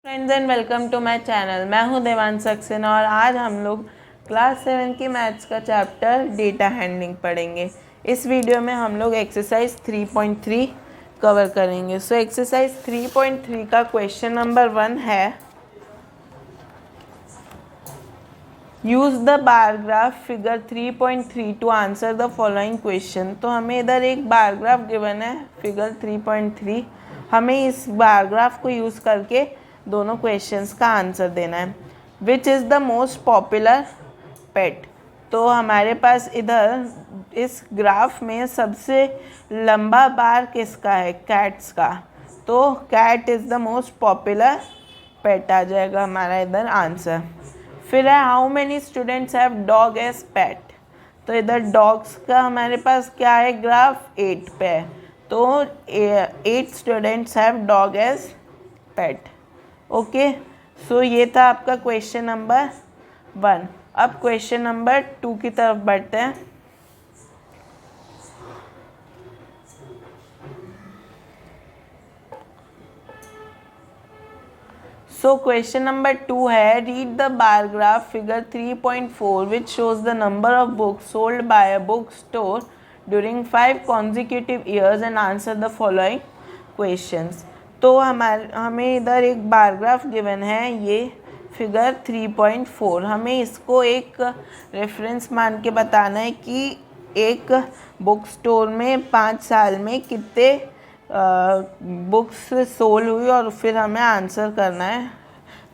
Friends and welcome to my channel. मैं हूं देवांश सक्सेना और आज हम लोग क्लास 7 की मैथ्स का चैप्टर डेटा हैंडलिंग पढ़ेंगे। इस वीडियो में हम लोग एक्सरसाइज 3.3 कवर करेंगे। सो एक्सरसाइज 3.3 का क्वेश्चन नंबर 1 है use the bar graph figure 3.3 to answer the following question. तो हमें इधर एक बार ग्राफ गिवन है फिगर 3.3। हमें इस बार ग्राफ को यूज़ करके दोनों क्वेश्चंस का आंसर देना है। Which is the most popular pet. तो हमारे पास इधर इस ग्राफ में सबसे लंबा बार किसका है? कैट्स का। तो cat is the most popular pet आ जाएगा हमारा इधर आंसर। फिर है how many students have dog as pet. तो इधर डॉग्स का हमारे पास क्या है? ग्राफ 8 पे है। तो 8 students have dog as pet. Okay, so ये था आपका क्वेश्चन नंबर 1। अब क्वेश्चन नंबर 2 की तरफ बढ़ते हैं। सो क्वेश्चन नंबर 2 है read the bar graph figure 3.4 which shows the number of books sold by a book store during 5 consecutive years and answer the following questions. तो हमें इधर एक बार ग्राफ गिवन है, ये फिगर 3.4। हमें इसको एक रेफरेंस मान के बताना है कि एक बुक स्टोर में 5 साल में कितने बुक्स सोल हुई और फिर हमें आंसर करना है।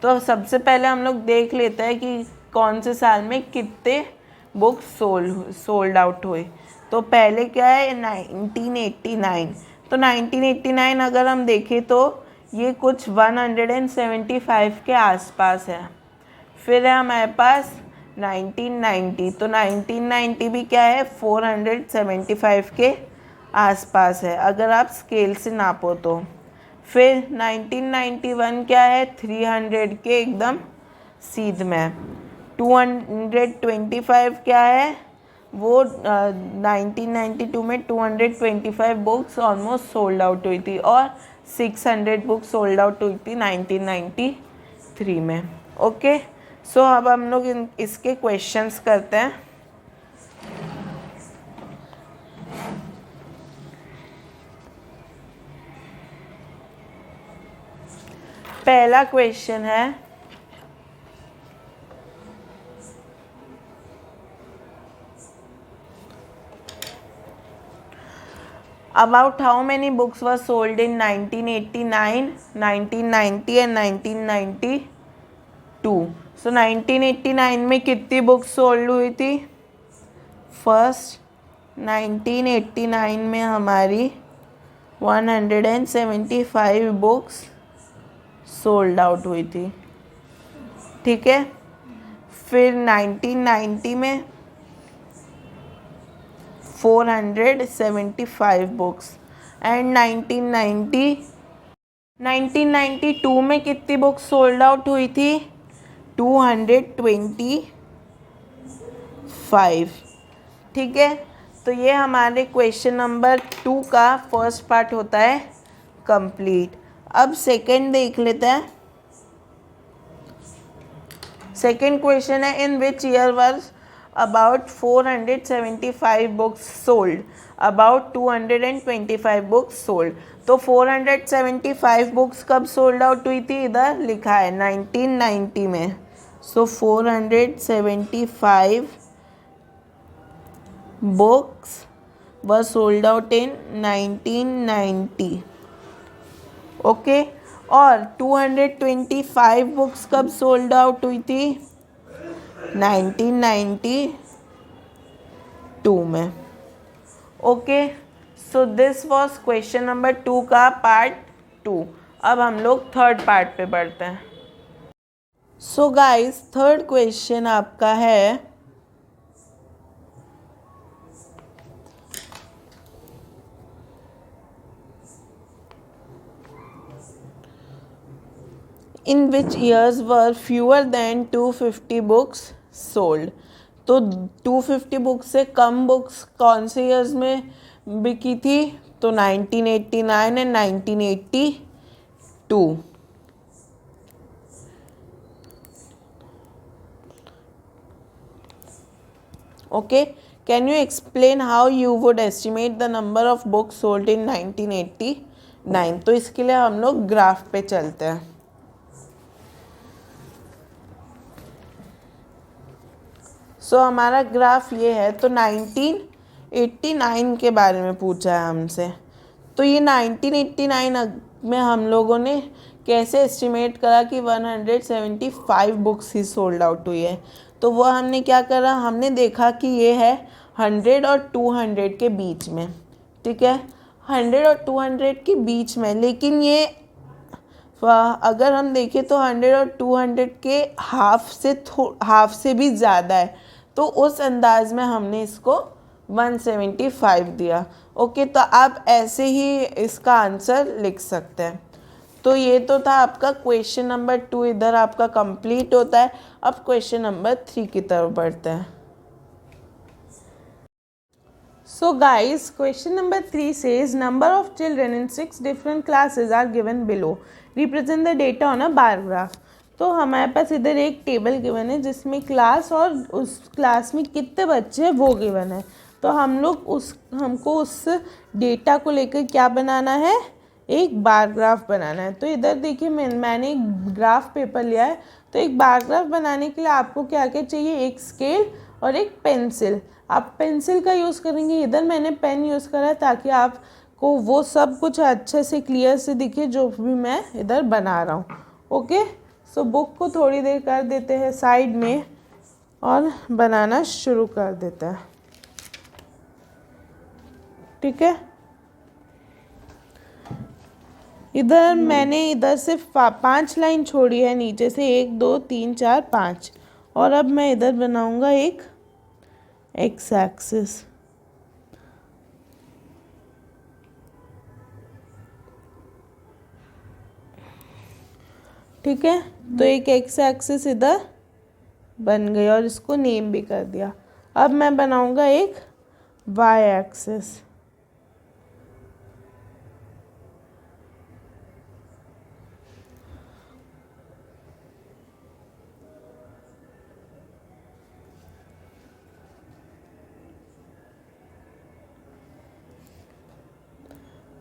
तो सबसे पहले हम लोग देख लेते हैं कि कौन से साल में कितने बुक्स सोल्ड आउट हुए। तो पहले क्या है? 1989। तो 1989 अगर हम देखें तो ये कुछ 175 के आसपास है। फिर है हमारे पास 1990। तो 1990 भी क्या है? 475 के आसपास है अगर आप स्केल से नापो तो। फिर 1991 क्या है? 300 के एकदम सीध में। 225 क्या है? वो 1992 में 225 बुक्स ऑलमोस्ट सोल्ड आउट हुई थी और 600 बुक्स सोल्ड आउट हुई थी 1993 में। ओके, सो अब हम लोग इसके क्वेश्चंस करते हैं। पहला क्वेश्चन है about how many books were sold in 1989, 1990 and 1992। सो 1989 में कितनी बुक्स सोल्ड हुई थी? फर्स्ट 1989 में हमारी 175 बुक्स सोल्ड आउट हुई थी, ठीक है। फिर 1990 में 475 बुक्स एंड 1992 में कितनी बुक्स सोल्ड आउट हुई थी? 225, ठीक है। तो ये हमारे क्वेश्चन नंबर 2 का फर्स्ट पार्ट होता है कंप्लीट। अब सेकंड देख लेते हैं। सेकंड क्वेश्चन है in which year was about 475 books sold, about 225 books sold। तो 475 बुक्स कब सोल्ड आउट हुई थी? इधर लिखा है 1990 में। सो 475 books were sold out in 1990। Okay, और 225 बुक्स कब सोल्ड आउट हुई थी? 1992 में। Okay, so this was question number 2 का पार्ट 2। अब हम लोग थर्ड पार्ट पे बढ़ते हैं। सो गाइस, थर्ड क्वेश्चन आपका है in which years were fewer than 250 books sold. तो 250 बुक्स से कम बुक्स कौन से ईयर्स में बिकी थी? तो 1989 and 1982। Okay, can you explain how you would estimate the number of books sold in 1989? तो इसके लिए हम लोग ग्राफ पे चलते हैं। सो हमारा ग्राफ ये है। तो 1989 के बारे में पूछा है हमसे। तो ये 1989 में हम लोगों ने कैसे एस्टिमेट करा कि 175 बुक्स ही सोल्ड आउट हुई है। तो वो हमने क्या करा, हमने देखा कि ये है 100 और 200 के बीच में, ठीक है, 100 और 200 के बीच में। लेकिन ये अगर हम देखें तो 100 और 200 के हाफ से भी ज़्यादा है। तो उस अंदाज में हमने इसको 175 दिया। ओके, तो आप ऐसे ही इसका आंसर लिख सकते हैं। तो ये तो था आपका क्वेश्चन नंबर 2, इधर आपका कंप्लीट होता है। अब क्वेश्चन नंबर 3 की तरफ बढ़ते हैं। So guys, question number 3 says number of children in 6 different classes are given below. Represent the data on a bar graph. तो हमारे पास इधर एक टेबल गिवन है जिसमें क्लास और उस क्लास में कितने बच्चे हैं वो गिवन है। तो हमको उस डेटा को लेकर क्या बनाना है, एक बार ग्राफ बनाना है। तो इधर देखिए मैंने एक ग्राफ पेपर लिया है। तो एक बार ग्राफ बनाने के लिए आपको क्या क्या चाहिए, एक स्केल और एक पेंसिल। आप पेंसिल का यूज़ करेंगे, इधर मैंने पेन यूज़ करा है ताकि आपको वो सब कुछ अच्छे से क्लियर से दिखे जो भी मैं इधर बना रहा हूँ। ओके, सो बुक को थोड़ी देर कर देते हैं साइड में और बनाना शुरू कर देते हैं, ठीक है। इधर मैंने इधर सिर्फ 5 लाइन छोड़ी है नीचे से, 1 2 3 4 5। और अब मैं इधर बनाऊंगा एक एक्स एक्सिस, ठीक है। तो एक एक्स एक्सिस इधर बन गई और इसको नेम भी कर दिया। अब मैं बनाऊंगा एक वाई एक्सिस,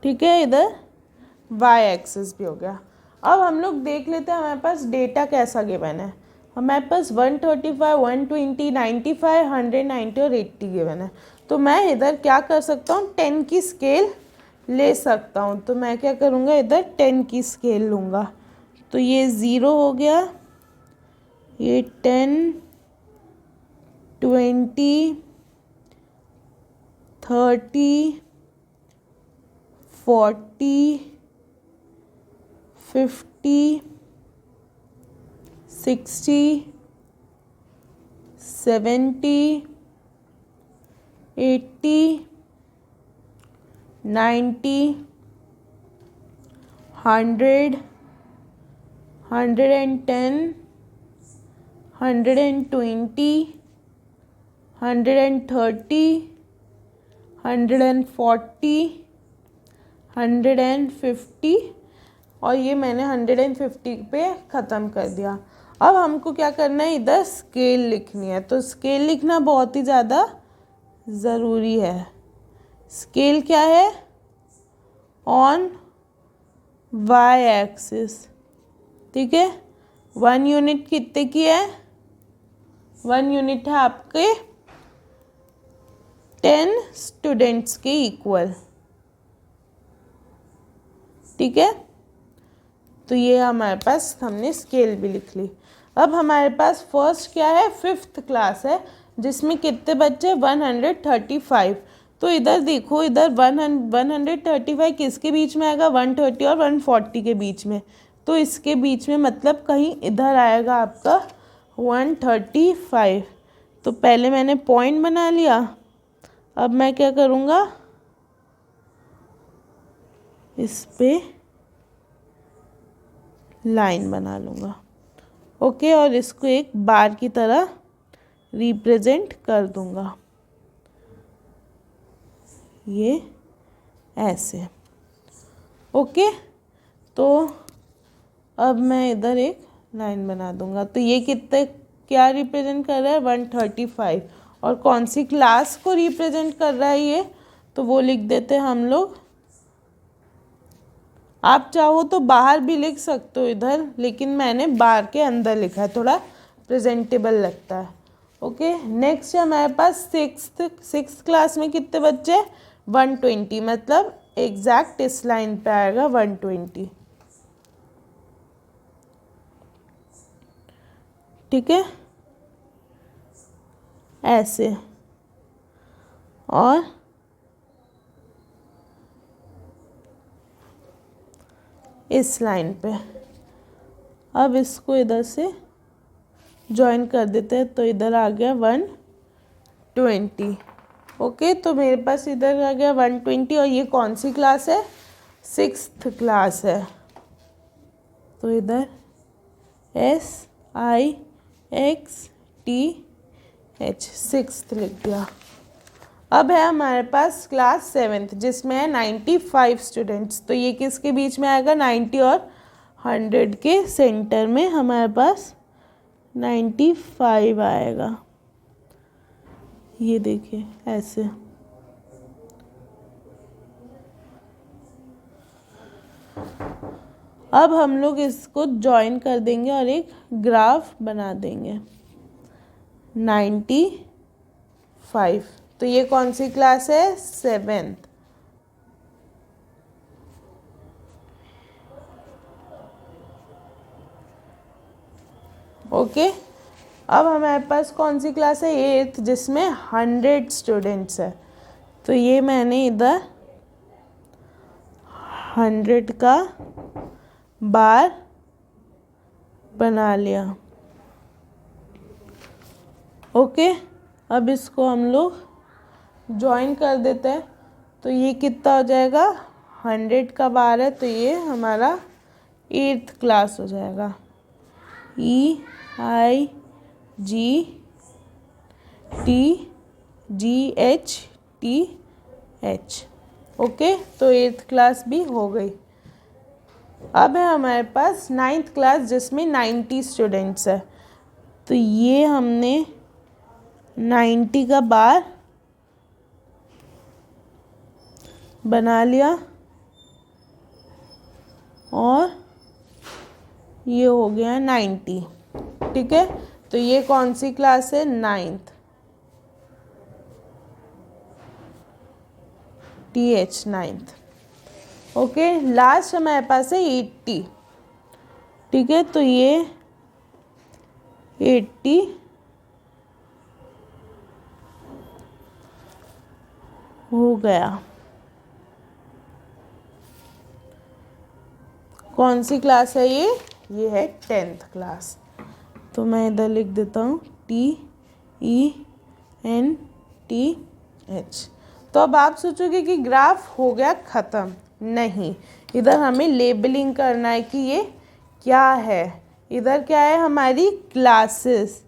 ठीक है। इधर वाई एक्सिस भी हो गया। अब हम लोग देख लेते हैं हमारे पास डेटा कैसा गिवन है। हमारे पास 135, 120, 95, 190 और 80 गिवन है। तो मैं इधर क्या कर सकता हूँ, 10 की स्केल ले सकता हूँ। तो मैं क्या करूँगा, इधर 10 की स्केल लूँगा। तो ये 0 हो गया, ये 10, 20, 30, 40, 50, 60, 70, 80, 90, 100, 110, 120, 130, 140, 150 और ये मैंने 150 पे ख़त्म कर दिया। अब हमको क्या करना है, इधर स्केल लिखनी है। तो स्केल लिखना बहुत ही ज़्यादा ज़रूरी है। स्केल क्या है, ऑन वाई एक्सिस, ठीक है। 1 यूनिट कितने की है, 1 यूनिट है आपके 10 स्टूडेंट्स के इक्वल, ठीक है। तो ये हमारे पास हमने स्केल भी लिख ली। अब हमारे पास फर्स्ट क्या है, 5th क्लास है जिसमें कितने बच्चे, 135। तो इधर देखो, इधर 135 किसके बीच में आएगा, 130 और 140 के बीच में। तो इसके बीच में मतलब कहीं इधर आएगा आपका 135। तो पहले मैंने पॉइंट बना लिया। अब मैं क्या करूँगा, इस पे लाइन बना लूँगा, ओके। और इसको एक बार की तरह रिप्रेजेंट कर दूँगा, ये ऐसे, ओके। तो अब मैं इधर एक लाइन बना दूँगा। तो ये कितने क्या रिप्रेजेंट कर रहा है, 135। और कौन सी क्लास को रिप्रेजेंट कर रहा है ये, तो वो लिख देते हैं हम लोग। आप चाहो तो बाहर भी लिख सकते हो इधर, लेकिन मैंने बार के अंदर लिखा है, थोड़ा प्रेजेंटेबल लगता है। ओके, नेक्स्ट है हमारे पास सिक्स्थ क्लास में कितने बच्चे, 120, मतलब एग्जैक्ट इस लाइन पे आएगा 120। ठीक है, ऐसे, और इस लाइन पे। अब इसको इधर से ज्वाइन कर देते हैं, तो इधर आ गया 120। ओके, तो मेरे पास इधर आ गया 120, और ये कौन सी क्लास है, सिक्स्थ क्लास है, तो इधर SIXTH, सिक्स्थ लिख दिया। अब है हमारे पास क्लास सेवेंथ, जिसमें है 95 स्टूडेंट्स, तो ये किसके बीच में आएगा, 90 और 100 के सेंटर में हमारे पास 95 आएगा। ये देखिए ऐसे। अब हम लोग इसको ज्वाइन कर देंगे और एक ग्राफ बना देंगे। 95, तो ये कौन सी क्लास है, सेवेंथ। ओके, अब हमारे पास कौन सी क्लास है, एट्थ, जिसमें 100 स्टूडेंट्स है, तो ये मैंने इधर 100 का बार बना लिया। ओके, अब इसको हम लोग ज्वाइन कर देते हैं, तो ये कितना हो जाएगा, 100 का बार है, तो ये हमारा 8th क्लास हो जाएगा। EIGTGHTH। ओके, तो 8th क्लास भी हो गई। अब है हमारे पास 9th क्लास, जिसमें 90 स्टूडेंट्स है, तो ये हमने 90 का बार बना लिया, और ये हो गया 90। ठीक है, तो ये कौन सी क्लास है, 9th, TH 9th। Okay, last हमारे पास है 80। ठीक है, तो ये 80 हो गया। कौन सी क्लास है ये है 10th क्लास, तो मैं इधर लिख देता हूँ TENTH। तो अब आप सोचोगे कि ग्राफ हो गया ख़त्म, नहीं, इधर हमें लेबलिंग करना है कि ये क्या है। इधर क्या है, हमारी क्लासेस,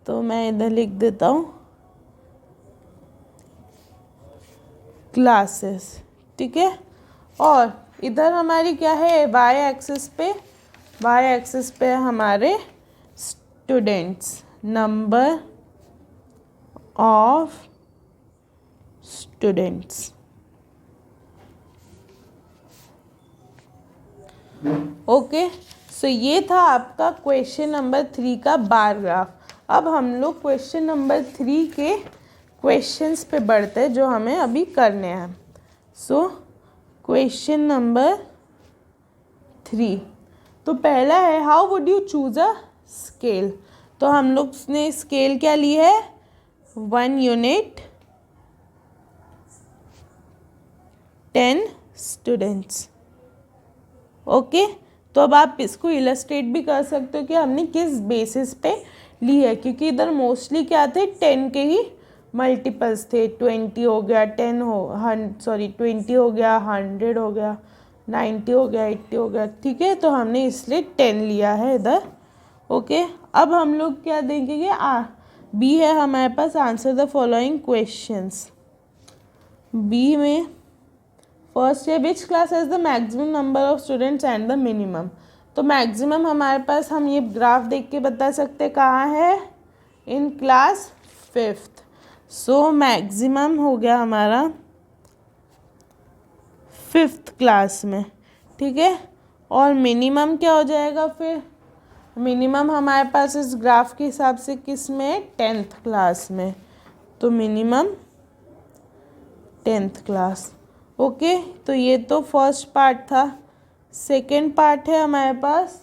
तो मैं इधर लिख देता हूँ क्लासेस। ठीक है, और इधर हमारी क्या है, वाई एक्सिस पे हमारे students, number of students. Okay, so ये था आपका क्वेश्चन नंबर 3 का बार ग्राफ। अब हम लोग क्वेश्चन नंबर 3 के क्वेश्चंस पे बढ़ते हैं, जो हमें अभी करने हैं। सो क्वेश्चन नंबर 3, तो पहला है, how would you choose a scale. तो हम लोग ने स्केल क्या ली है, 1 यूनिट 10 स्टूडेंट्स। ओके, तो अब आप इसको इलस्ट्रेट भी कर सकते हो कि हमने किस बेसिस पे ली है, क्योंकि इधर मोस्टली क्या थे, 10 के ही मल्टीपल्स थे। 20 हो गया, 20 हो गया, 100 हो गया, 90 हो गया, 80 हो गया। ठीक है, तो हमने इसलिए 10 लिया है इधर। ओके, अब हम लोग क्या देखेंगे, बी है हमारे पास, answer the following questions. B में फर्स्ट है, which class has the maximum number of students and the minimum. तो मैक्सिमम हमारे पास, हम ये ग्राफ देख के बता सकते कहाँ है, in class 5th। So maximum हो गया हमारा 5th क्लास में, ठीक है। और मिनिमम क्या हो जाएगा फिर? मिनिमम हमारे पास इस ग्राफ के हिसाब से किस में? 10th क्लास में। तो मिनिमम 10th क्लास। ओके, तो ये तो फर्स्ट पार्ट था। सेकेंड पार्ट है हमारे पास,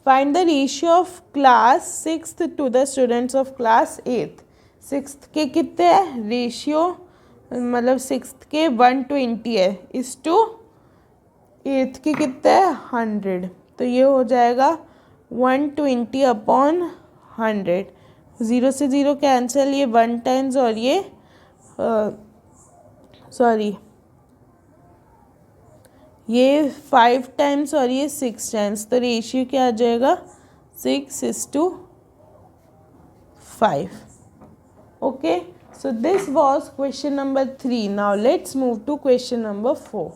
find the ratio of class 6th to the students of class 8th। 6th के कितने है रेशियो, मतलब 6th के 120 है इस टू 8th के कितने है 100। तो ये हो जाएगा 120 अपॉन 100। 0 से 0 कैंसिल, ये 1 टाइम्स और ये सॉरी ये 5 टाइम्स और ये 6 टाइम्स। तो रेशियो क्या आ जाएगा? 6:5। Okay, so this was question number 3. Now let's move to question number 4.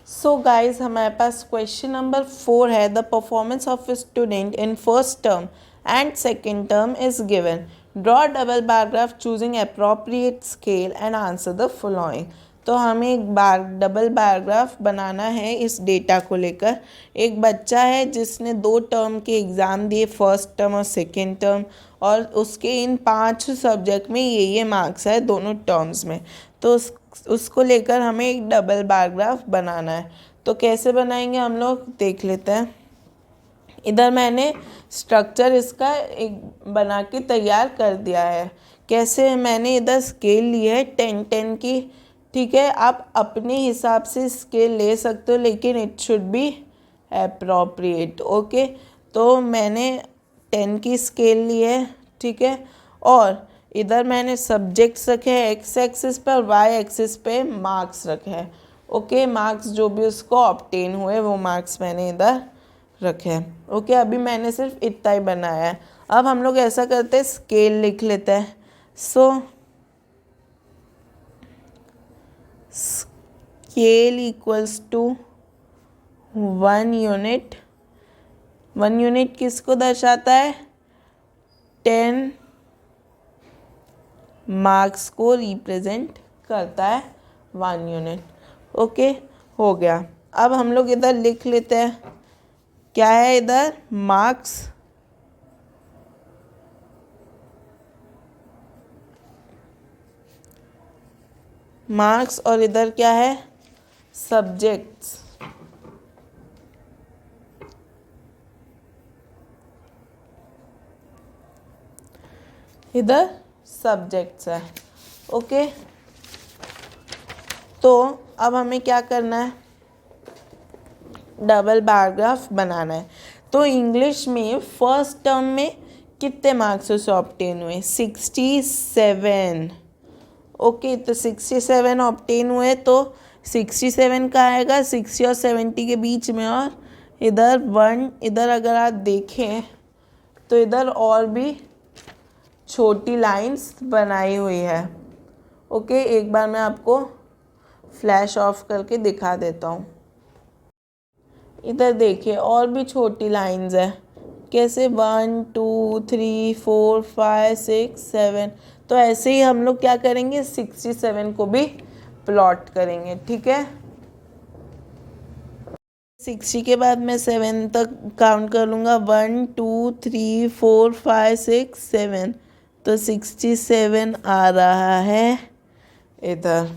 So guys, हमारे पास question number 4 है, the performance of a student in first term and second term is given. Draw a double bar graph choosing appropriate scale and answer the following. तो हमें एक double bar graph बनाना है इस data को लेकर। एक बच्चा है जिसने 2 टर्म के एग्ज़ाम दिए, फर्स्ट टर्म और सेकेंड टर्म, और उसके इन 5 सब्जेक्ट में ये मार्क्स है दोनों टर्म्स में। तो उसको लेकर हमें एक डबल बार ग्राफ बनाना है। तो कैसे बनाएंगे हम लोग देख लेते हैं। इधर मैंने स्ट्रक्चर इसका एक बना के तैयार कर दिया है। कैसे? मैंने इधर स्केल ली है 10-10 की, ठीक है। आप अपने हिसाब से स्केल ले सकते हो, लेकिन it should be appropriate. Okay, तो मैंने 10 की स्केल ली है, ठीक है। और इधर मैंने सब्जेक्ट्स रखे हैं एक्स एक्सिस पे और वाई एक्सिस पे मार्क्स रखे हैं। ओके, मार्क्स जो भी उसको ऑब्टेन हुए वो मार्क्स मैंने इधर रखे हैं। ओके, अभी मैंने सिर्फ इतना ही बनाया है। अब हम लोग ऐसा करते हैं, स्केल लिख लेते हैं। So scale equals to 1 unit. 1 unit किसको दर्शाता है? 10 मार्क्स को रिप्रेजेंट करता है 1 यूनिट। ओके, हो गया। अब हम लोग इधर लिख लेते हैं, क्या है इधर? मार्क्स और इधर क्या है? सब्जेक्ट्स। इधर सब्जेक्ट्स है। ओके, तो अब हमें क्या करना है? डबल बार ग्राफ बनाना है। तो इंग्लिश में फर्स्ट टर्म में कितने मार्क्स उसे ऑब्टेन हुए? 67। ओके, तो 67 ऑब्टेन हुए। तो 67 का आएगा 60 और 70 के बीच में, और इधर 1। इधर अगर आप देखें तो इधर और भी छोटी लाइंस बनाई हुई है। ओके, एक बार मैं आपको फ्लैश ऑफ करके दिखा देता हूँ। इधर देखिए और भी छोटी लाइंस है। कैसे? 1 2 3 4 5 6 7। तो ऐसे ही हम लोग क्या करेंगे? 67 को भी प्लॉट करेंगे, ठीक है। 60 के बाद मैं 7 तक काउंट कर लूँगा। 1 2 3 4 5 6 7। तो 67 आ रहा है इधर।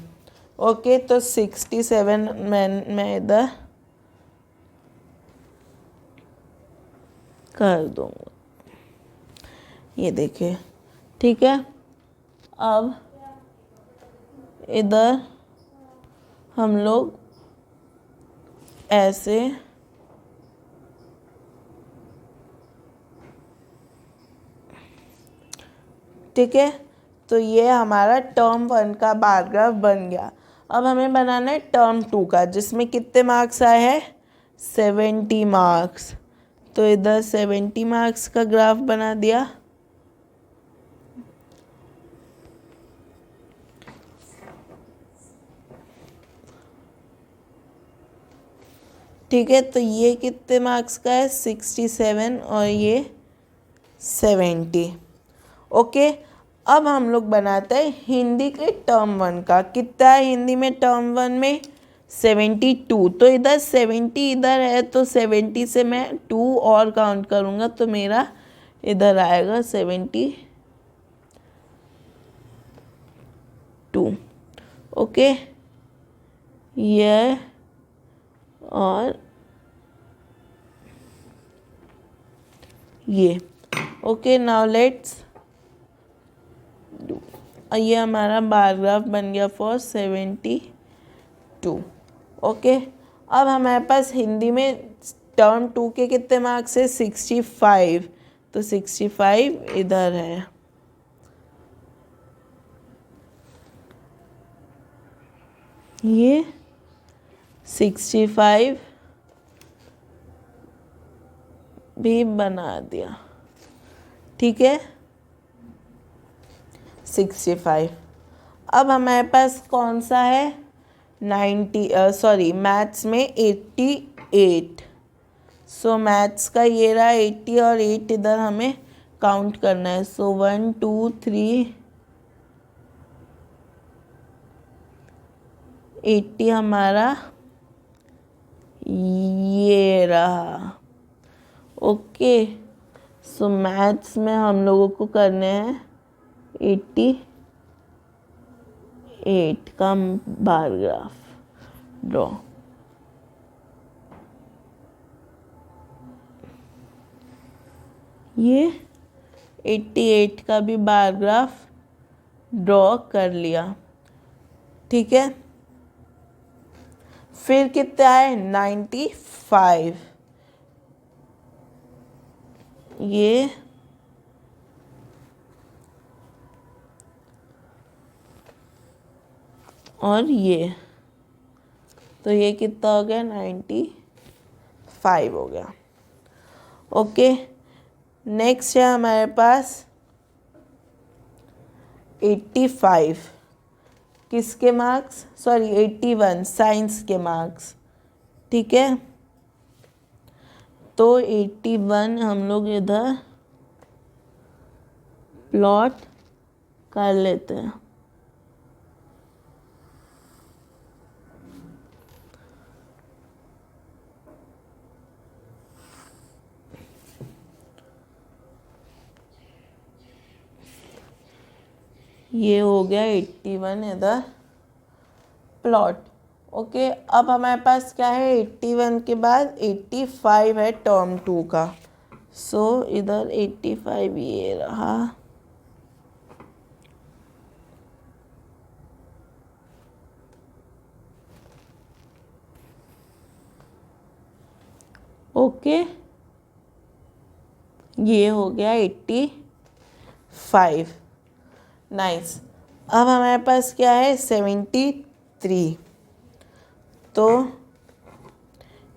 ओके, तो 67 मैं इधर कर दूँगा, ये देखिए, ठीक है। अब इधर हम लोग ऐसे ठीक है। तो ये हमारा टर्म 1 का बार ग्राफ बन गया। अब हमें बनाना है टर्म 2 का, जिसमें कितने मार्क्स आए हैं? 70 मार्क्स। तो इधर 70 मार्क्स का ग्राफ बना दिया। ठीक है, तो ये कितने मार्क्स का है? 67 और ये 70। ओके, अब हम लोग बनाते हैं हिंदी के टर्म 1 का। कितना है हिंदी में टर्म 1 में? 72। तो इधर 70 इधर है, तो 70 से मैं 2 और काउंट करूँगा तो मेरा इधर आएगा 72। ओके, ये और ये। Okay, now let's do. ये हमारा बार ग्राफ बन गया फॉर 72। ओके, अब हमारे पास हिंदी में टर्म 2 के कितने मार्क्स है? 65। तो 65 इधर है। ये 65 भी बना दिया, ठीक है। 65। अब हमारे पास कौन सा है? 90 मैथ्स में 88। सो मैथ्स का ये रहा 80 और 8 इधर हमें काउंट करना है। सो 1 2 3 80 हमारा ये रहा। ओके, सो मैथ्स में हम लोगों को करने हैं 88 का बार ग्राफ ड्रॉ। ये 88 का भी बार ग्राफ ड्रॉ कर लिया, ठीक है। फिर कितना है? 95। ये और ये, तो ये कितना हो गया? 95 हो गया। ओके, नेक्स्ट है हमारे पास 85। किसके मार्क्स? 81 साइंस के मार्क्स, ठीक है। तो 81 हम लोग इधर प्लॉट कर लेते हैं। ये हो गया 81 इधर प्लॉट। ओके, अब हमारे पास क्या है? 81 के बाद 85 है टर्म 2 का। सो इधर 85 ये रहा। ओके, ये हो गया 85। नाइस। अब हमारे पास क्या है? 73। तो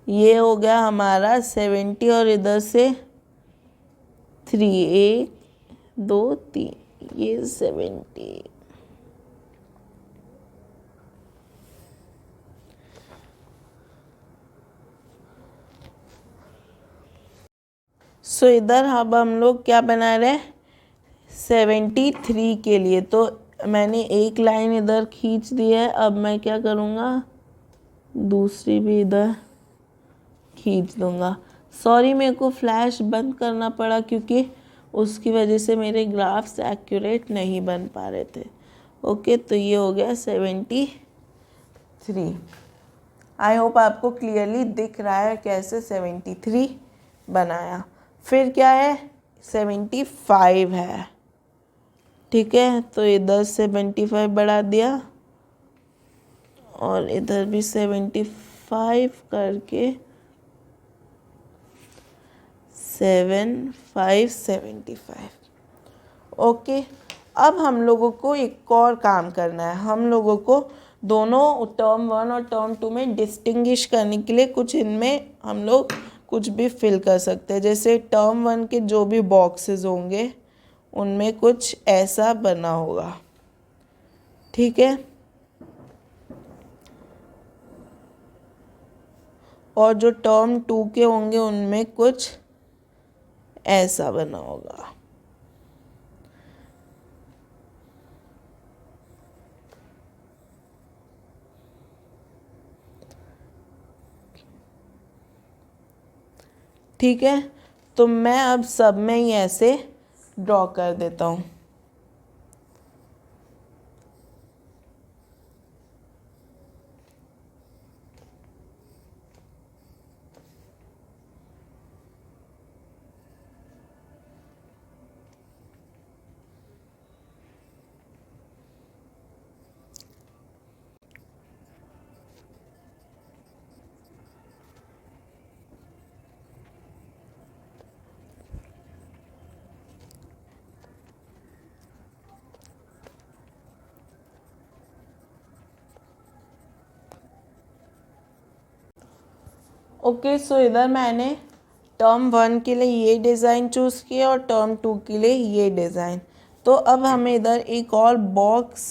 ये हो गया हमारा 70 और इधर से 3 1 2 3, ये 70। सो इधर अब हम लोग क्या बना रहे हैं? 73 के लिए। तो मैंने एक लाइन इधर खींच दी है, अब मैं क्या करूँगा? दूसरी भी इधर खींच दूँगा। सॉरी, मेरे को फ्लैश बंद करना पड़ा क्योंकि उसकी वजह से मेरे ग्राफ्स एक्यूरेट नहीं बन पा रहे थे। ओके, तो ये हो गया 73। आई होप आपको क्लियरली दिख रहा है कैसे 73 बनाया। फिर क्या है? 75 है, ठीक है। तो इधर 75 बढ़ा दिया और इधर भी 75 करके 7 5 75। ओके, अब हम लोगों को एक और काम करना है। हम लोगों को दोनों टर्म 1 और टर्म 2 में डिस्टिंग्विश करने के लिए कुछ इनमें हम लोग कुछ भी फिल कर सकते हैं। जैसे टर्म 1 के जो भी बॉक्सेस होंगे उनमें कुछ ऐसा बना होगा, ठीक है। और जो टर्म 2 के होंगे उनमें कुछ ऐसा बना होगा, ठीक है, तो मैं अब सब में ही ऐसे ड्रॉ कर देता हूँ। ओके, सो इधर मैंने टर्म 1 के लिए ये डिज़ाइन चूज़ किया और टर्म 2 के लिए ये डिज़ाइन। तो अब हमें इधर एक और बॉक्स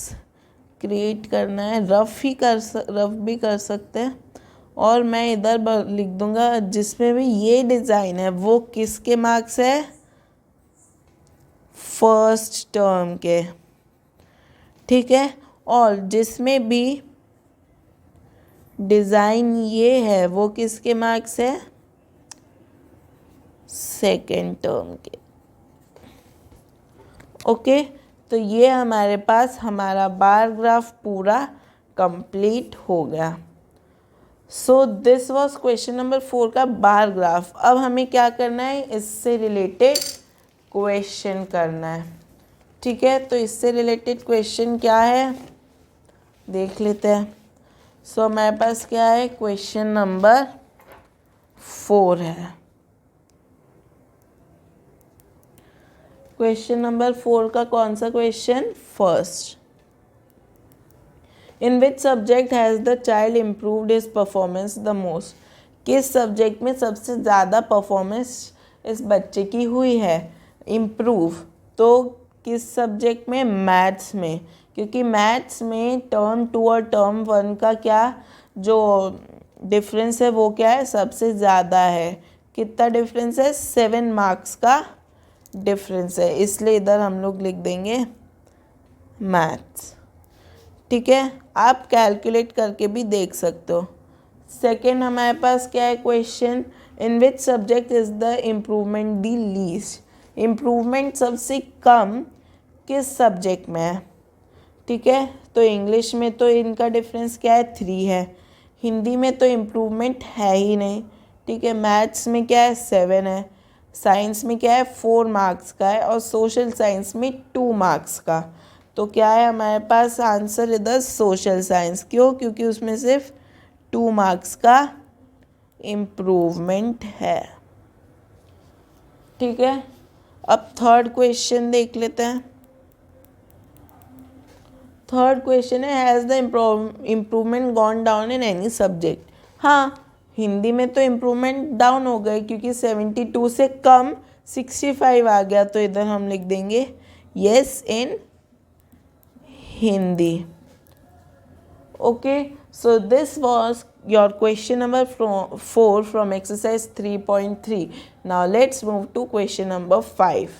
क्रिएट करना है, रफ भी कर सकते हैं। और मैं इधर लिख दूंगा जिसमें भी ये डिज़ाइन है वो किसके मार्क्स है, फर्स्ट टर्म के, ठीक है। और जिसमें भी डिज़ाइन ये है वो किसके मार्क्स है, सेकेंड टर्म के। ओके, तो ये हमारे पास हमारा बार ग्राफ पूरा कंप्लीट हो गया। सो दिस वाज क्वेश्चन नंबर 4 का बार ग्राफ। अब हमें क्या करना है, इससे रिलेटेड क्वेश्चन करना है, ठीक है। तो इससे रिलेटेड क्वेश्चन क्या है देख लेते हैं। सो हमारे पास क्या है, क्वेश्चन नंबर 4 है। क्वेश्चन नंबर 4 का कौन सा question, first, in which subject has the child improved his performance the most. किस सब्जेक्ट में सबसे ज़्यादा परफॉर्मेंस इस बच्चे की हुई है, इम्प्रूव। तो किस सब्जेक्ट में, मैथ्स में, क्योंकि मैथ्स में टर्म 2 और टर्म 1 का क्या जो डिफरेंस है वो क्या है, सबसे ज़्यादा है। कितना डिफरेंस है, 7 मार्क्स का डिफरेंस है, इसलिए इधर हम लोग लिख देंगे मैथ्स, ठीक है। आप कैलकुलेट करके भी देख सकते हो। सेकेंड हमारे पास क्या है question, in which subject is the improvement the least. Improvement सबसे कम किस सब्जेक्ट में है, ठीक है। तो इंग्लिश में तो इनका डिफरेंस क्या है, 3 है। हिंदी में तो इम्प्रूवमेंट है ही नहीं, ठीक है। मैथ्स में क्या है, 7 है। साइंस में क्या है, 4 मार्क्स का है। और सोशल साइंस में 2 मार्क्स का। तो क्या है हमारे पास आंसर इधर, सोशल साइंस। क्यों, क्योंकि उसमें सिर्फ 2 मार्क्स का इम्प्रूवमेंट है, ठीक है। अब थर्ड क्वेश्चन देख लेते हैं। थर्ड क्वेश्चन है, has the improvement gone down in any subject. हाँ, हिंदी में तो इम्प्रूवमेंट डाउन हो गए क्योंकि 72 से कम 65 आ गया। तो इधर हम लिख देंगे yes in Hindi. Okay, so this was your question number 4 from exercise 3.3. Now let's move to question number 5.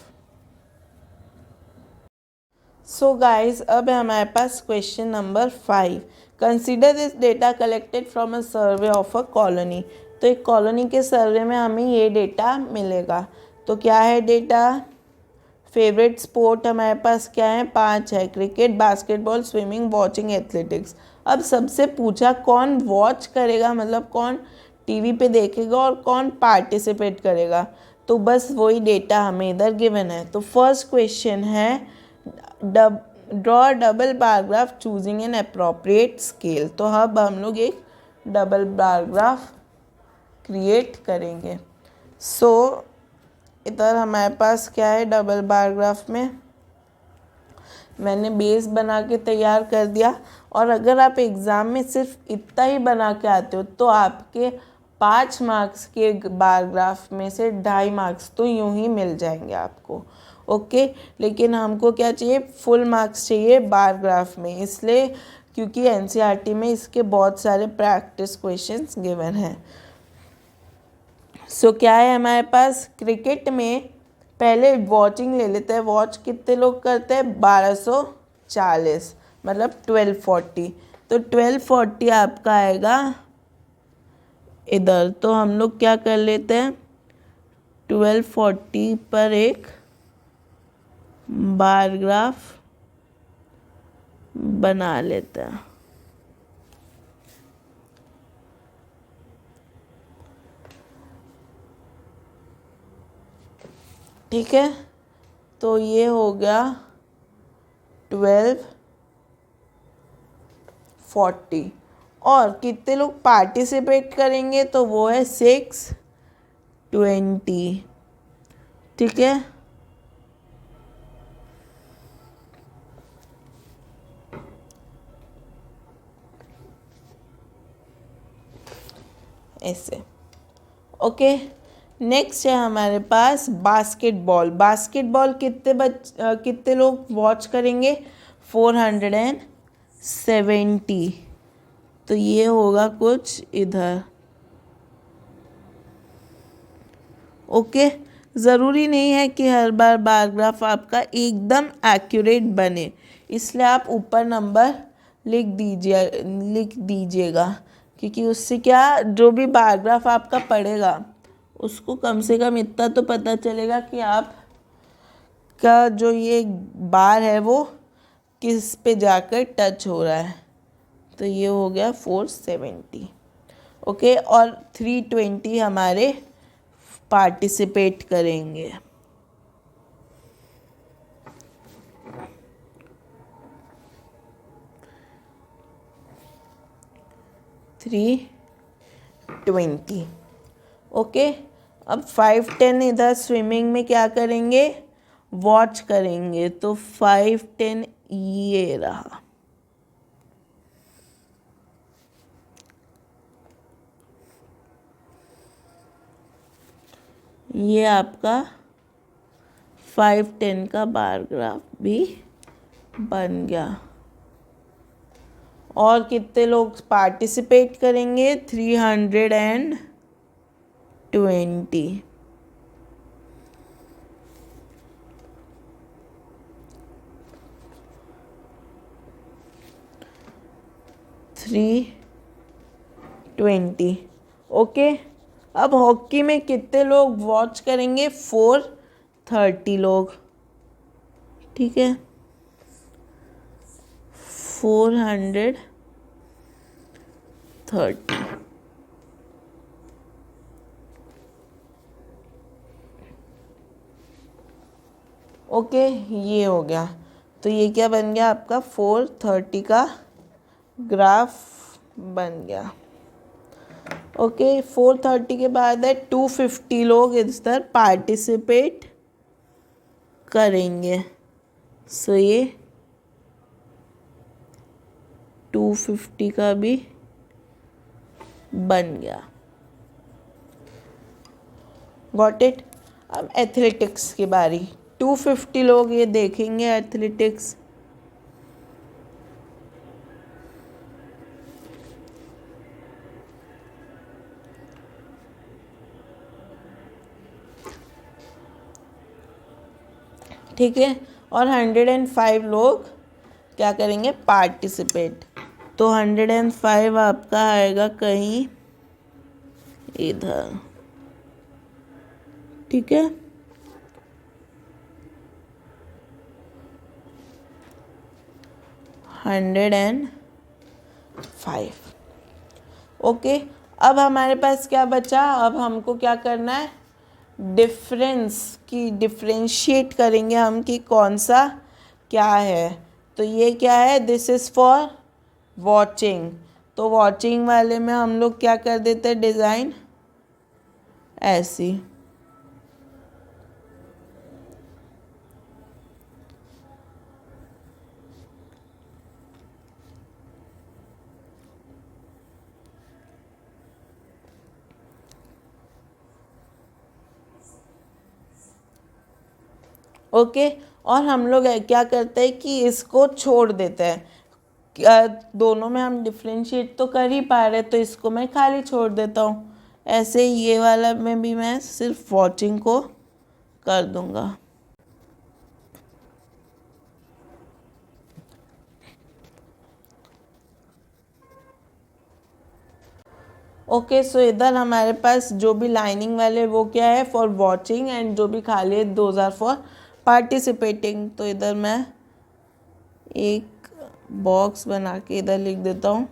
So guys, अब है हमारे पास question number 5। Consider this data collected from a survey of a colony. तो एक colony के सर्वे में हमें ये डेटा मिलेगा। तो क्या है डेटा, फेवरेट स्पोर्ट हमारे पास क्या है, 5 है, cricket, basketball, swimming, watching, athletics. अब सबसे पूछा कौन वॉच करेगा, मतलब कौन टीवी पे देखेगा और कौन पार्टिसिपेट करेगा। तो बस वही डेटा हमें इधर गिवन है। तो फर्स्ट क्वेश्चन है, draw double bar graph choosing an appropriate scale. तो अब हम लोग एक डबल बार ग्राफ क्रिएट करेंगे। सो इधर हमारे पास क्या है, डबल बार ग्राफ में मैंने बेस बना के तैयार कर दिया। और अगर आप एग्ज़ाम में सिर्फ इतना ही बना के आते हो तो आपके 5 मार्क्स के बार ग्राफ में से 2.5 मार्क्स तो यूं ही मिल जाएंगे आपको, ओके। लेकिन हमको क्या चाहिए, फुल मार्क्स चाहिए बार ग्राफ में, इसलिए क्योंकि एनसीईआरटी में इसके बहुत सारे प्रैक्टिस क्वेश्चंस गिवन हैं। सो क्या है हमारे पास, क्रिकेट में पहले वॉचिंग ले लेते हैं। वॉच कितने लोग करते हैं, 1240, मतलब 1240। तो 1240 आपका आएगा इधर। तो हम लोग क्या कर लेते हैं, 1240 पर एक बार ग्राफ बना लेते हैं। ठीक है, तो ये हो गया 1240 और कितने लोग पार्टिसिपेट करेंगे तो वो है 620। ठीक है, ऐसे। ओके, नेक्स्ट है हमारे पास बास्केटबॉल। बास्केटबॉल कितने लोग वॉच करेंगे? 470। तो ये होगा कुछ इधर। ओके, ज़रूरी नहीं है कि हर बार बार ग्राफ आपका एकदम एक्यूरेट बने, इसलिए आप ऊपर नंबर लिख दीजिएगा क्योंकि उससे क्या, जो भी बार ग्राफ आपका पड़ेगा उसको कम से कम इतना तो पता चलेगा कि आप का जो ये बार है वो किस पे जाकर टच हो रहा है। तो ये हो गया 470। ओके, और 320 हमारे पार्टिसिपेट करेंगे। थ्री 20। ओके, अब 510 इधर स्विमिंग में क्या करेंगे? वॉच करेंगे। तो 510 ये रहा। ये आपका 510 का बार ग्राफ भी बन गया। और कितने लोग पार्टिसिपेट करेंगे? 320। 320। ओके, अब हॉकी में कितने लोग वॉच करेंगे? 430 लोग। ठीक है, 430। ओके, ये हो गया। तो ये क्या बन गया आपका? 430 का ग्राफ बन गया। ओके, 430 के बाद है 250 लोग इधर पार्टिसिपेट करेंगे। सो ये 250 का भी बन गया। Got it. अब एथलेटिक्स की बारी। 250 लोग ये देखेंगे एथलेटिक्स। ठीक है, और 105 लोग क्या करेंगे? पार्टिसिपेट। तो 105 आपका आएगा कहीं इधर। ठीक है, हंड्रेड एंड 5। ओके, अब हमारे पास क्या बचा? अब हमको क्या करना है? डिफ्रेंशिएट करेंगे हम कि कौन सा क्या है। तो ये क्या है? This is for watching. तो वॉचिंग वाले में हम लोग क्या कर देते हैं? डिज़ाइन ऐसी। ओके, और हम लोग क्या करते हैं कि इसको छोड़ देते हैं। दोनों में हम डिफ्रेंशिएट तो कर ही पा रहे, तो इसको मैं खाली छोड़ देता हूँ। ऐसे ही ये वाला में भी मैं सिर्फ वॉचिंग को कर दूंगा। ओके, सो इधर हमारे पास जो भी लाइनिंग वाले वो क्या है, फॉर वॉचिंग, एंड जो भी खाली है दोज आर फॉर पार्टिसिपेटिंग। तो इधर मैं एक बॉक्स बना के इधर लिख देता हूँ,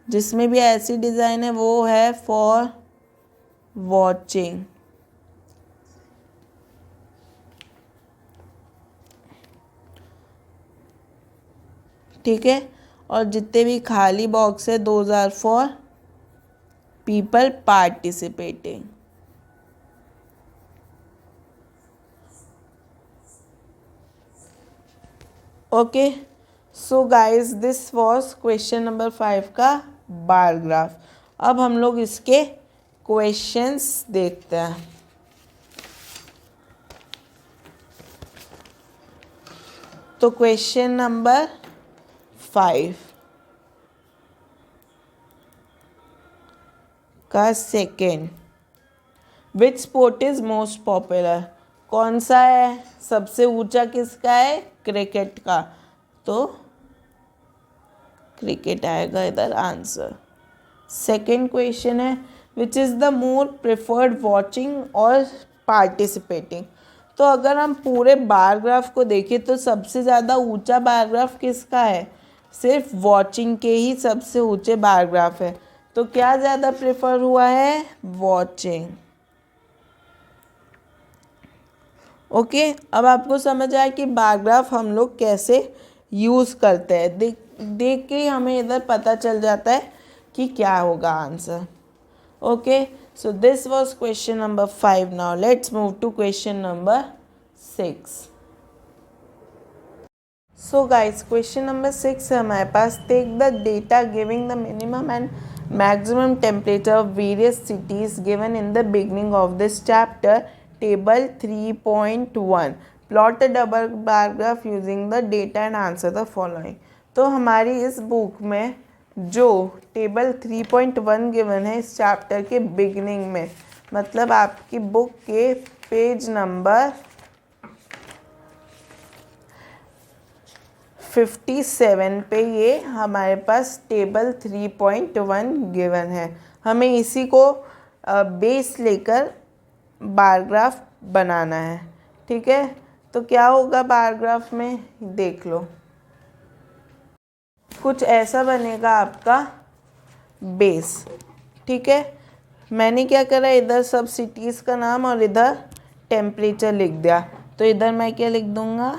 जिसमें भी ऐसी डिज़ाइन है वो है फॉर वॉचिंग। ठीक है, और जितने भी खाली बॉक्स है those are for people participating. Okay, so guys this was question number 5 का बार ग्राफ। अब हम लोग इसके क्वेश्चंस देखते हैं। तो क्वेश्चन नंबर 5 का second, which sport is most popular, कौन सा है सबसे ऊंचा, किसका है, क्रिकेट का। तो क्रिकेट आएगा इधर आंसर। सेकेंड क्वेश्चन है, which is the more preferred watching और पार्टिसिपेटिंग। तो अगर हम पूरे बार ग्राफ को देखें तो सबसे ज़्यादा ऊंचा बार ग्राफ किसका है, सिर्फ वॉचिंग के ही सबसे ऊंचे बार ग्राफ है। तो क्या ज़्यादा प्रेफर हुआ है, वॉचिंग। ओके, अब आपको समझ आया कि बार ग्राफ हम लोग कैसे यूज़ करते हैं। देख के हमें इधर पता चल जाता है कि क्या होगा answer. Okay, so this was question number 5। Now let's move to question number 6। So guys question number 6 है हमारे पास, take the data giving the minimum and maximum temperature of various cities given in the beginning of this chapter, table 3.1, plot a double bar graph using the data and answer the following। तो हमारी इस book में जो table 3.1 given है इस chapter के beginning में, मतलब आपकी बुक के पेज नंबर 57 पे ये हमारे पास टेबल 3.1 गिवन है। हमें इसी को बेस लेकर बार ग्राफ बनाना है। ठीक है, तो क्या होगा बार ग्राफ में, देख लो। कुछ ऐसा बनेगा आपका बेस। ठीक है, मैंने क्या करा, इधर सब सिटीज़ का नाम और इधर टेम्परेचर लिख दिया। तो इधर मैं क्या लिख दूँगा,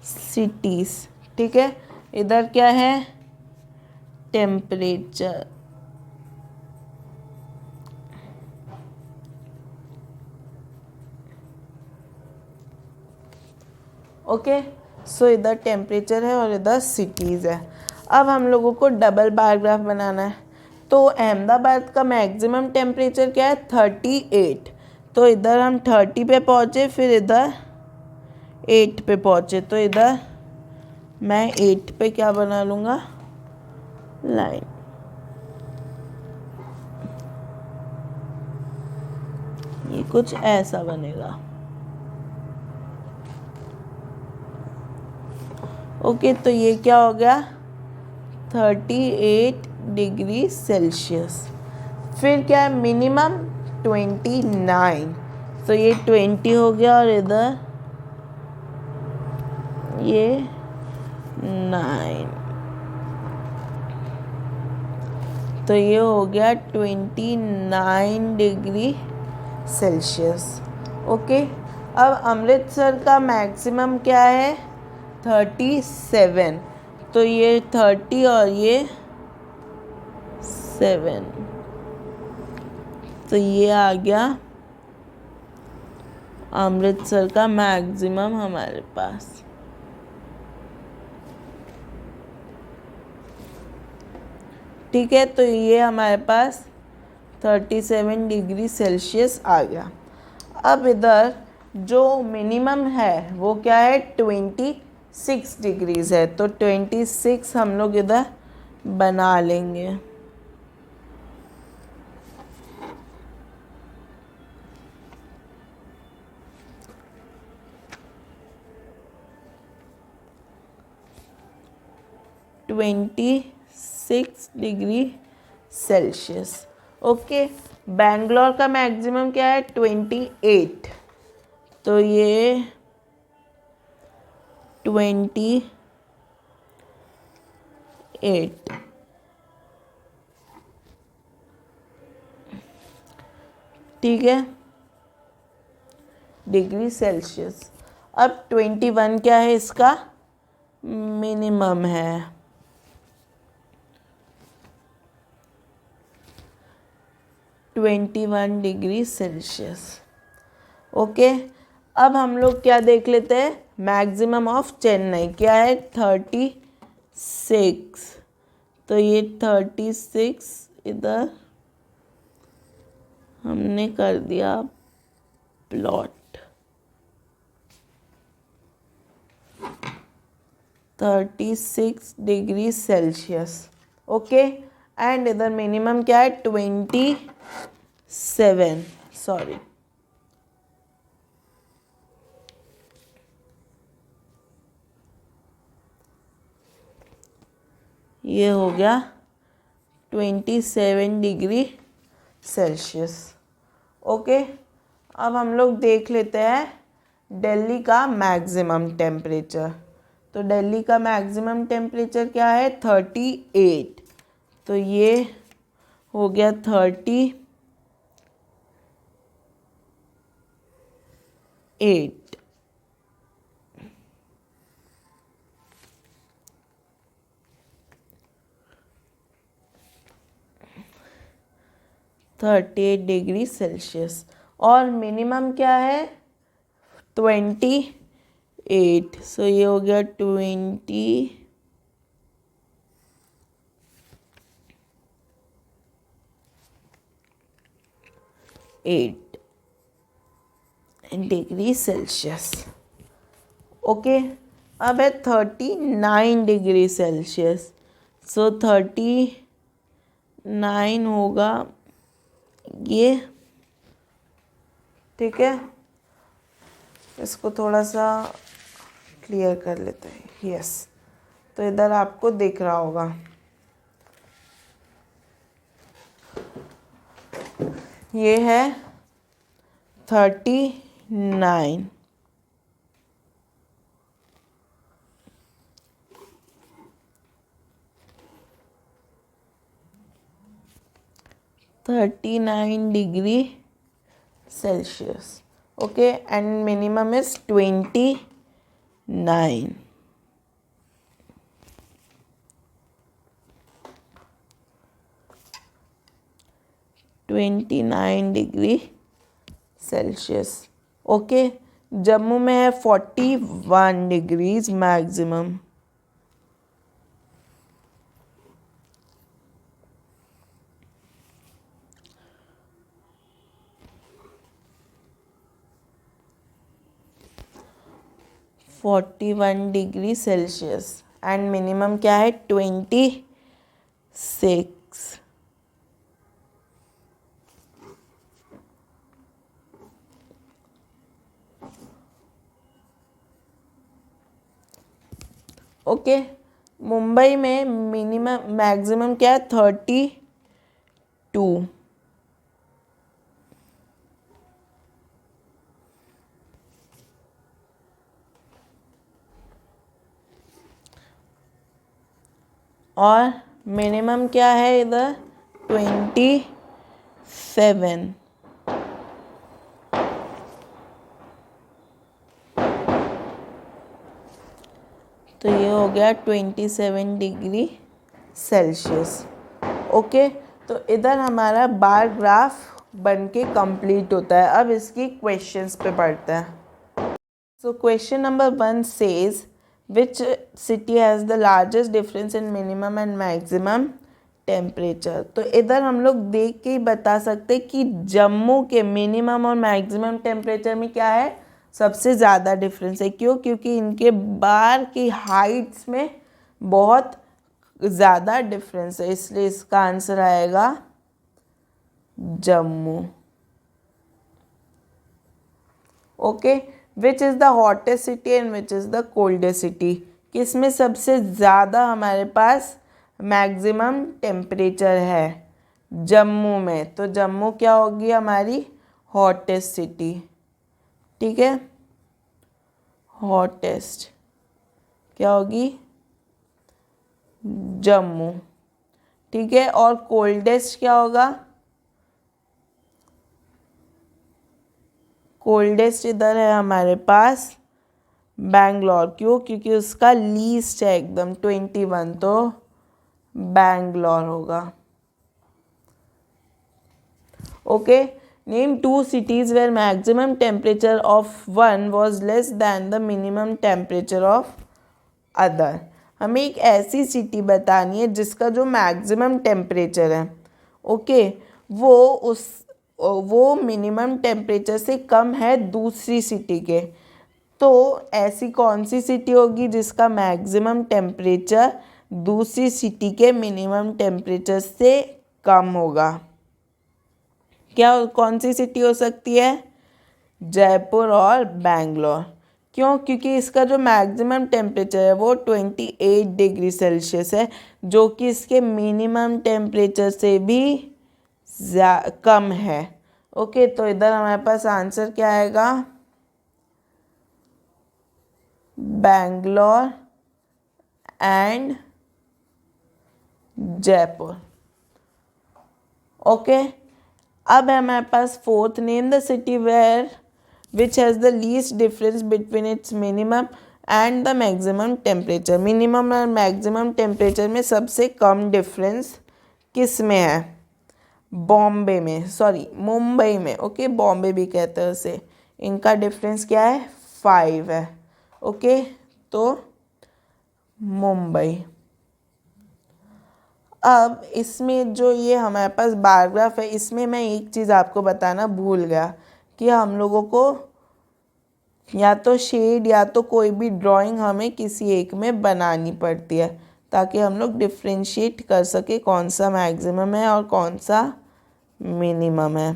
सिटीज़। ठीक है, इधर क्या है, टेम्परेचर। ओके, सो इधर टेम्परेचर है और इधर सिटीज़ है। अब हम लोगों को डबल बार ग्राफ बनाना है। तो अहमदाबाद का मैक्सिमम टेम्परेचर क्या है, 38। तो इधर हम 30 पे पहुँचे, फिर इधर 8 पे पहुँचे। तो इधर मैं 8 पे क्या बना लूँगा, लाइन। ये कुछ ऐसा बनेगा। ओके, तो ये क्या हो गया, 38 डिग्री सेल्सियस। फिर क्या है, मिनिमम 29। तो ये 20 हो गया और इधर ये 9। तो ये हो गया 29 डिग्री सेल्सियस। ओके, अब अमृतसर का मैक्सिमम क्या है, 37। तो ये 30 और ये 7। तो ये आ गया अमृतसर का मैक्सिमम हमारे पास। ठीक है, तो ये हमारे पास 37 डिग्री सेल्सियस आ गया। अब इधर जो मिनिमम है वो क्या है, 26 डिग्रीज़ है। तो 26 हम लोग इधर बना लेंगे। Twenty 6 degree Celsius. Okay, Bangalore का मैक्सिमम क्या है 28, तो ये 28, ठीक है, डिग्री सेल्सियस। अब 21 क्या है, इसका मिनिमम है। Degree Celsius. ओके, अब हम लोग क्या देख लेते हैं, मैक्सिमम ऑफ चेन्नई क्या है 36, तो ये 36 इधर हमने कर दिया plot, 36 degree Celsius. Okay, and इधर मिनिमम क्या है 27, सॉरी, ये हो गया 27 डिग्री सेल्सियस। ओके, अब हम लोग देख लेते हैं दिल्ली का मैक्सिमम टेम्परेचर। तो दिल्ली का मैक्सिमम टेम्परेचर क्या है 38, तो ये हो गया 38, डिग्री सेल्सियस। और मिनिमम क्या है 28, सो ये हो गया 28 डिग्री सेल्सियस। ओके, अब है 39 डिग्री सेल्सियस, सो 39 होगा ये, ठीक है, इसको थोड़ा सा क्लियर कर लेते हैं। यस, तो इधर आपको दिख रहा होगा, ये है 39, degree Celsius. Okay, and minimum is 29, 29 degree Celsius. Okay, Jammu में है 41 degrees maximum. Degree Celsius and minimum क्या है 26। ओके, मुंबई में मिनिमम मैक्सिमम क्या है 32, और मिनिमम क्या है इधर 27, तो ये हो गया 27 डिग्री सेल्सियस। ओके, तो इधर हमारा बार ग्राफ बन के कंप्लीट होता है। अब इसकी क्वेश्चंस पे पढ़ते हैं। So question number 1 says which city has the largest difference in minimum and maximum temperature. तो इधर हम लोग देख के ही बता सकते कि जम्मू के मिनिमम और मैक्सिमम टेम्परेचर में क्या है, सबसे ज़्यादा डिफरेंस है। क्यों? क्योंकि इनके बार की हाइट्स में बहुत ज़्यादा डिफरेंस है, इसलिए इसका आंसर आएगा Jammu. Okay, which is the hottest city and which is the coldest city. किसमें सबसे ज़्यादा हमारे पास मैक्सिमम टेम्परेचर है, जम्मू में, तो जम्मू क्या होगी हमारी हॉटेस्ट सिटी, ठीक है, हॉटेस्ट क्या होगी जम्मू, ठीक है। और कोल्डेस्ट क्या होगा, कोल्डेस्ट इधर है हमारे पास बैंगलोर, क्यों, क्योंकि उसका लीस्ट है एकदम 21, तो बैंगलोर होगा। Okay, name 2 cities where maximum temperature of one was less than the minimum temperature of other। हमें एक ऐसी सिटी बतानी है जिसका जो मैक्सिमम टेम्परेचर है, ओके, वो मिनिमम टेम्परेचर से कम है दूसरी सिटी के। तो ऐसी कौन सी सिटी होगी जिसका मैक्सिमम टेम्परेचर दूसरी सिटी के मिनिमम टेम्परेचर से कम होगा? क्या कौन सी सिटी हो सकती है? जयपुर और बैंगलोर। क्यों? क्योंकि इसका जो मैक्सिमम टेम्परेचर है वो 28 डिग्री सेल्सियस है, जो कि इसके मिनिमम टेम्परेचर से भी कम है। ओके, तो इधर हमारे पास आंसर क्या आएगा? बैंगलोर एंड जयपुर। ओके, अब है हमारे पास fourth, name the city where which has the least difference between its minimum and the maximum temperature. Minimum और मैक्सिमम टेम्परेचर में सबसे कम डिफरेंस किस में है? बॉम्बे में, सॉरी मुंबई में। ओके, बॉम्बे भी कहते हैं उसे। इनका डिफरेंस क्या है? 5 है। ओके, तो मुंबई। अब इसमें जो ये हमारे पास बार ग्राफ है, इसमें मैं एक चीज़ आपको बताना भूल गया कि हम लोगों को या तो शेड या तो कोई भी ड्राइंग हमें किसी एक में बनानी पड़ती है, ताकि हम लोग डिफ्रेंशिएट कर सके कौन सा मैक्सिमम है और कौन सा मिनिमम है।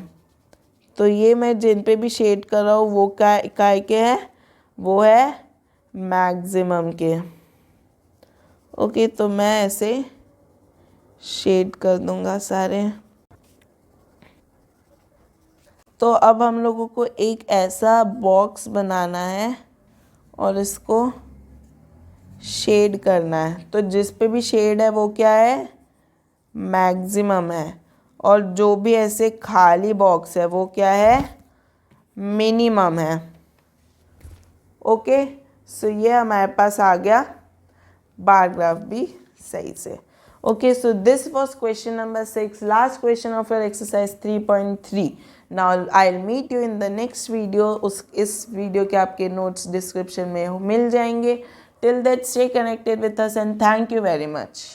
तो ये मैं जिन पे भी शेड कर रहा हूँ वो काय के हैं? वो है मैक्सिमम के। ओके, तो मैं ऐसे शेड कर दूंगा सारे। तो अब हम लोगों को एक ऐसा बॉक्स बनाना है और इसको शेड करना है। तो जिस पे भी शेड है वो क्या है? मैक्सिमम है। और जो भी ऐसे खाली बॉक्स है वो क्या है? मिनिमम है। ओके, सो ये हमारे पास आ गया बार ग्राफ भी सही से। Okay, so this was question number 6, last question of your exercise 3.3. Now I'll meet you in the next video. इस वीडियो के आपके नोट्स डिस्क्रिप्शन में मिल जाएंगे. Till that, stay connected with us and thank you very much.